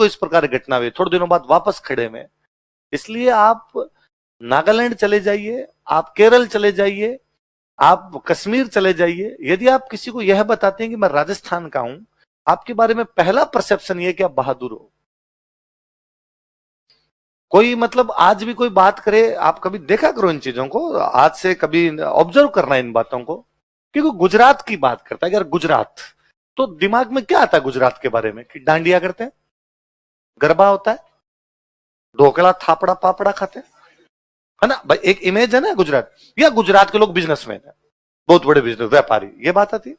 को इस प्रकार की घटना हुई, थोड़े दिनों बाद वापस खड़े में। इसलिए आप नागालैंड चले जाइए, आप केरल चले जाइए, आप कश्मीर चले जाइए, यदि आप किसी को यह बताते हैं कि मैं राजस्थान का हूं, आपके बारे में पहला परसेप्शन यह कि आप बहादुर हो। कोई मतलब आज भी कोई बात करे, आप कभी देखा करो इन चीजों को, आज से कभी ऑब्जर्व करना इन बातों को। क्योंकि गुजरात की बात करता है, अगर गुजरात, तो दिमाग में क्या आता है गुजरात के बारे में? कि डांडिया करते हैं, गरबा होता है, ढोकला थापड़ा पापड़ा खाते हैं, है ना भाई, एक इमेज है ना गुजरात। या गुजरात के लोग बिजनेसमैन है, बहुत बड़े बिजनेस व्यापारी, ये बात आती है।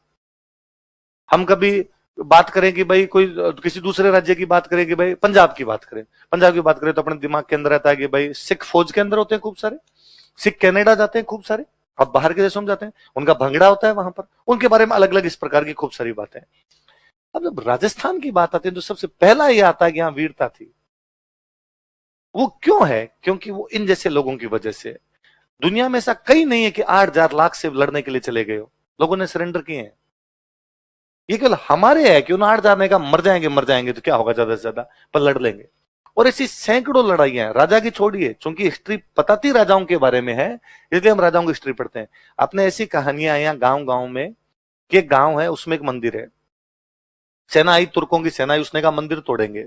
हम कभी बात करें कि भाई कोई किसी दूसरे राज्य की बात करें, कि भाई पंजाब की बात करें, पंजाब की बात करें तो अपने दिमाग के अंदर आता है कि भाई सिख फौज के अंदर होते हैं खूब सारे, सिख कनाडा जाते हैं खूब सारे, अब बाहर के देशों में जाते हैं, उनका भंगड़ा होता है वहां पर, उनके बारे में अलग अलग इस प्रकार की खूब सारी बातें। अब जब राजस्थान की बात आती है तो सबसे पहला ये आता है कि यहां वीरता थी। वो क्यों है? क्योंकि वो इन जैसे लोगों की वजह से। दुनिया में ऐसा कहीं नहीं है कि 8,000 लाख से लड़ने के लिए चले गए हो, लोगों ने सरेंडर किए हैं। ये केवल हमारे है कि उन 8,000 ने कहा मर जाएंगे तो क्या होगा, ज्यादा से ज्यादा पर लड़ लेंगे। और ऐसी सैकड़ों लड़ाइयां हैं, राजा की छोड़िए, चूंकि हिस्ट्री बताती राजाओं के बारे में है, इसलिए हम राजाओं की हिस्ट्री पढ़ते हैं। अपने ऐसी कहानियां यहाँ गांव गांव में, कि एक गांव है उसमें एक मंदिर है, सेना आई, तुर्कों की सेना आई, उसने कहा मंदिर तोड़ेंगे,